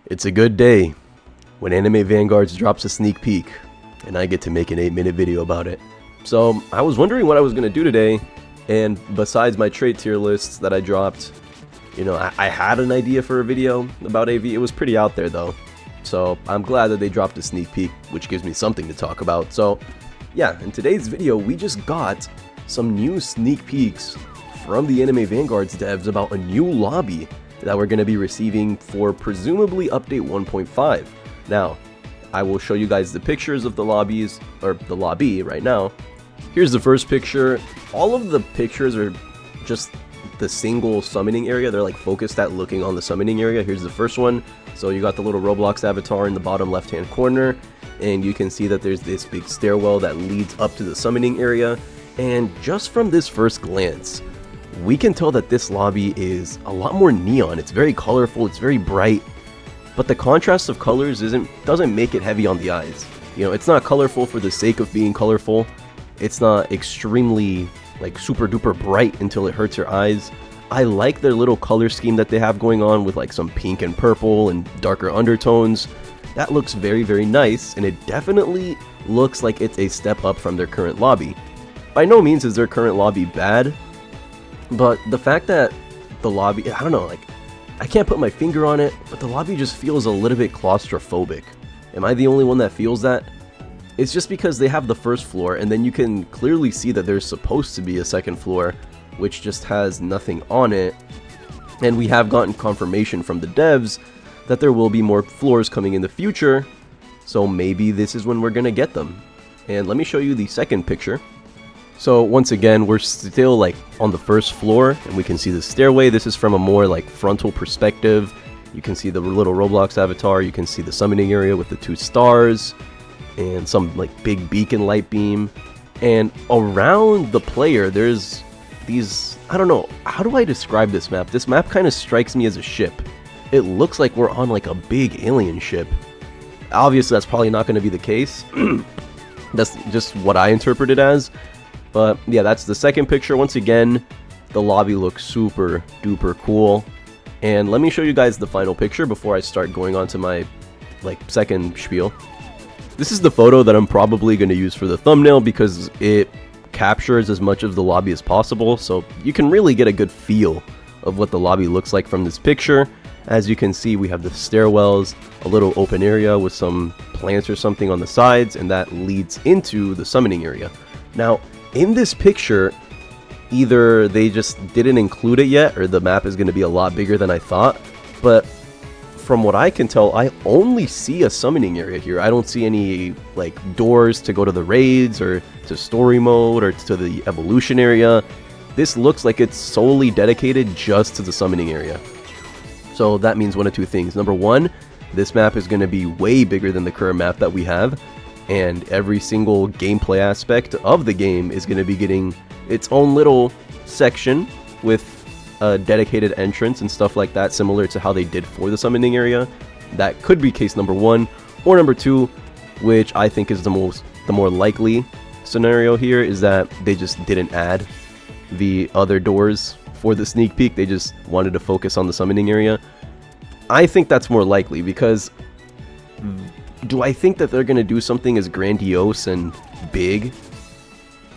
It's a good day when Anime Vanguards drops a sneak peek, and I get to make an 8-minute video about it. So, I was wondering what I was going to do today, and besides my trait tier lists that I dropped, you know, I had an idea for a video about AV. It was pretty out there though. So, I'm glad that they dropped a sneak peek, which gives me something to talk about. So, yeah, in today's video, we just got some new sneak peeks from the Anime Vanguards devs about a new lobby that we're going to be receiving for presumably update 1.5. Now, I will show you guys the pictures of the lobbies, or the lobby right now. Here's the first picture. All of the pictures are just the single summoning area. They're like focused at looking on the summoning area. Here's the first one. So you got the little Roblox avatar in the bottom left hand corner, and you can see that there's this big stairwell that leads up to the summoning area. And just from this first glance, we can tell that this lobby is a lot more neon. It's very colorful, it's very bright, but the contrast of colors doesn't make it heavy on the eyes. You know, it's not colorful for the sake of being colorful. It's not extremely like super duper bright until it hurts your eyes. I like their little color scheme that they have going on with like some pink and purple and darker undertones. That looks very, very nice, and it definitely looks like it's a step up from their current lobby. By no means is their current lobby bad, but the fact that the lobby, I don't know, like, I can't put my finger on it, but the lobby just feels a little bit claustrophobic. Am I the only one that feels that? It's just because they have the first floor, and then you can clearly see that there's supposed to be a second floor, which just has nothing on it. And we have gotten confirmation from the devs that there will be more floors coming in the future, so maybe this is when we're gonna get them. And let me show you the second picture. So once again, we're still like on the first floor, and we can see the stairway. This is from a more like frontal perspective. You can see the little Roblox avatar, you can see the summoning area with the 2 stars, and some like big beacon light beam. And around the player, there's these, I don't know, how do I describe this map? This map kind of strikes me as a ship. It looks like we're on like a big alien ship. Obviously, that's probably not going to be the case. That's just what I interpret it as. But yeah, that's the second picture. Once again, the lobby looks super duper cool. And let me show you guys the final picture before I start going on to my like second spiel. This is the photo that I'm probably going to use for the thumbnail because it captures as much of the lobby as possible. So you can really get a good feel of what the lobby looks like from this picture. As you can see, we have the stairwells, a little open area with some plants or something on the sides, and that leads into the summoning area. Now, in this picture, either they just didn't include it yet, or the map is going to be a lot bigger than I thought, but from what I can tell, I only see a summoning area here. I don't see any like doors to go to the raids, or to story mode, or to the evolution area. This looks like it's solely dedicated just to the summoning area. So that means one of two things. Number one, this map is going to be way bigger than the current map that we have, and every single gameplay aspect of the game is going to be getting its own little section with a dedicated entrance and stuff like that, similar to how they did for the summoning area. That could be case number one, or number two, which I think is the more likely scenario here, is that they just didn't add the other doors for the sneak peek. They just wanted to focus on the summoning area. I think that's more likely, because do I think that they're going to do something as grandiose and big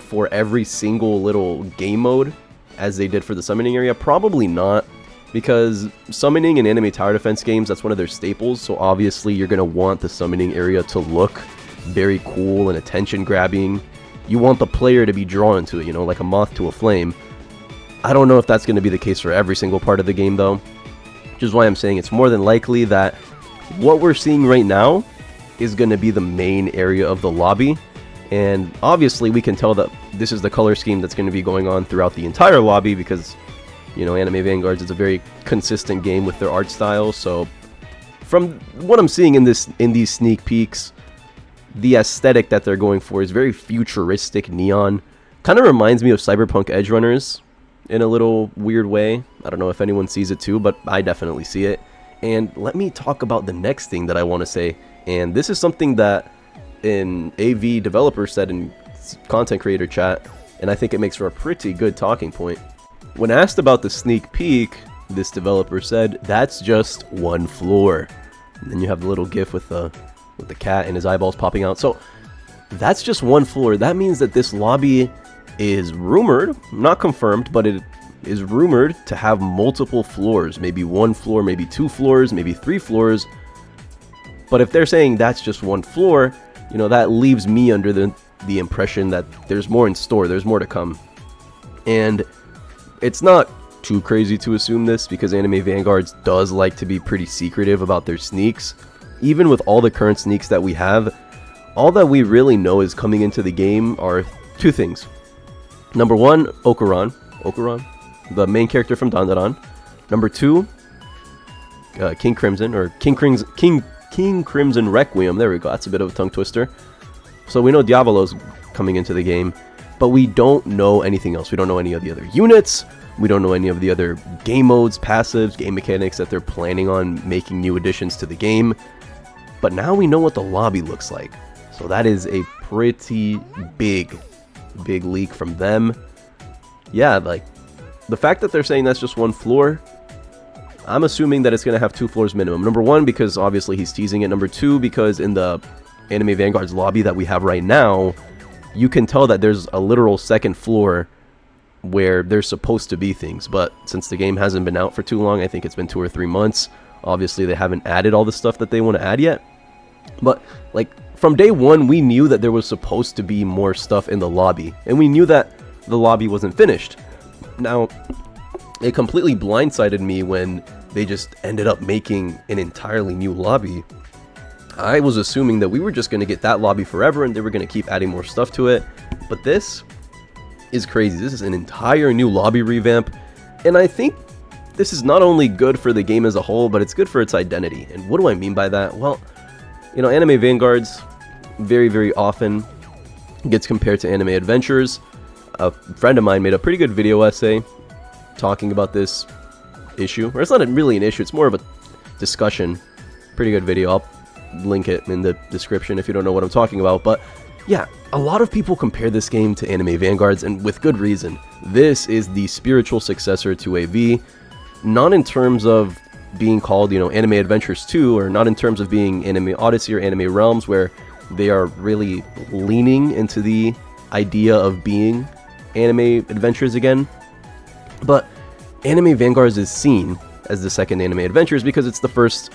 for every single little game mode as they did for the summoning area? Probably not, because summoning in anime tower defense games, that's one of their staples, so obviously you're going to want the summoning area to look very cool and attention grabbing. You want the player to be drawn to it, you know, like a moth to a flame. I don't know if that's going to be the case for every single part of the game though, which is why I'm saying it's more than likely that what we're seeing right now is going to be the main area of the lobby. And obviously we can tell that this is the color scheme that's going to be going on throughout the entire lobby, because, you know, Anime Vanguards is a very consistent game with their art style. So from what I'm seeing in these sneak peeks, the aesthetic that they're going for is very futuristic neon. Kind of reminds me of Cyberpunk Edge Runners in a little weird way. I don't know if anyone sees it too, but I definitely see it. And let me talk about the next thing that I want to say. And this is something that an AV developer said in content creator chat, and I think it makes for a pretty good talking point. When asked about the sneak peek, this developer said, "That's just one floor." And then you have the little gif with the cat and his eyeballs popping out. So that's just one floor. That means that this lobby is rumored, not confirmed, but it is rumored to have multiple floors. Maybe one floor, maybe two floors, maybe three floors. But if they're saying that's just one floor, you know, that leaves me under the impression that there's more in store, there's more to come. And it's not too crazy to assume this, because Anime Vanguards does like to be pretty secretive about their sneaks. Even with all the current sneaks that we have, all that we really know is coming into the game are two things. Number one, Okuran, the main character from Dandadan. Number two, King Crimson, or King Crimson Requiem. There we go. That's a bit of a tongue twister. So we know Diavolo's coming into the game, but we don't know anything else. We don't know any of the other units. We don't know any of the other game modes, passives, game mechanics that they're planning on making new additions to the game. But now we know what the lobby looks like. So that is a pretty big leak from them. Yeah, like, the fact that they're saying that's just one floor, I'm assuming that it's going to have two floors minimum. Number one, because obviously he's teasing it. Number two, because in the Anime Vanguards lobby that we have right now, you can tell that there's a literal second floor where there's supposed to be things. But since the game hasn't been out for too long, I think it's been 2 or 3 months, obviously they haven't added all the stuff that they want to add yet. But, like, from day one, we knew that there was supposed to be more stuff in the lobby, and we knew that the lobby wasn't finished. Now, it completely blindsided me when they just ended up making an entirely new lobby. I was assuming that we were just going to get that lobby forever and they were going to keep adding more stuff to it. But this is crazy. This is an entire new lobby revamp. And I think this is not only good for the game as a whole, but it's good for its identity. And what do I mean by that? Well, you know, Anime Vanguards very, very often gets compared to Anime Adventures. A friend of mine made a pretty good video essay talking about this issue. Or it's not really an issue, it's more of a discussion. Pretty good video. I'll link it in the description if you don't know what I'm talking about. But yeah, a lot of people compare this game to Anime Vanguards, and with good reason. This is the spiritual successor to AV, not in terms of being called, you know, Anime Adventures 2, or not in terms of being Anime Odyssey or Anime Realms, where they are really leaning into the idea of being Anime Adventures again. But Anime Vanguards is seen as the second Anime Adventures because it's the first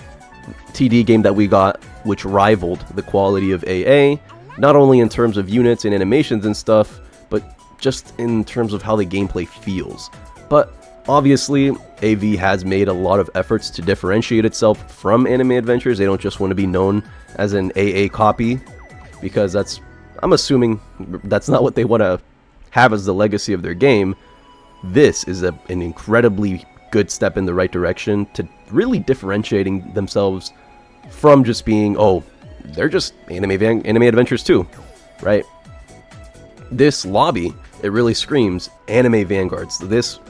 TD game that we got which rivaled the quality of AA, not only in terms of units and animations and stuff, but just in terms of how the gameplay feels. But obviously, AV has made a lot of efforts to differentiate itself from Anime Adventures. They don't just want to be known as an AA copy, because I'm assuming that's not what they want to have as the legacy of their game. This is an incredibly good step in the right direction to really differentiating themselves from just being, oh, they're just Anime Adventures 2, right? This lobby, it really screams Anime Vanguards. This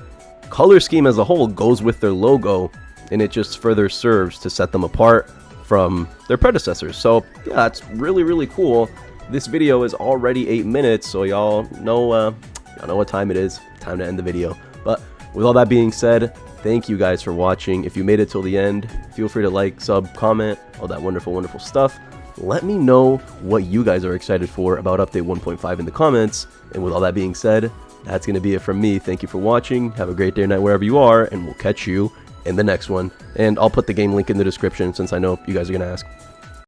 color scheme as a whole goes with their logo, and it just further serves to set them apart from their predecessors. So yeah, that's really, really cool. This video is already 8 minutes, so y'all know what time it is. Time to end the video. But with all that being said, thank you guys for watching. If you made it till the end, feel free to like, sub, comment, all that wonderful, wonderful stuff. Let me know what you guys are excited for about Update 1.5 in the comments. And with all that being said, that's going to be it from me. Thank you for watching. Have a great day or night wherever you are, and we'll catch you in the next one. And I'll put the game link in the description since I know you guys are going to ask.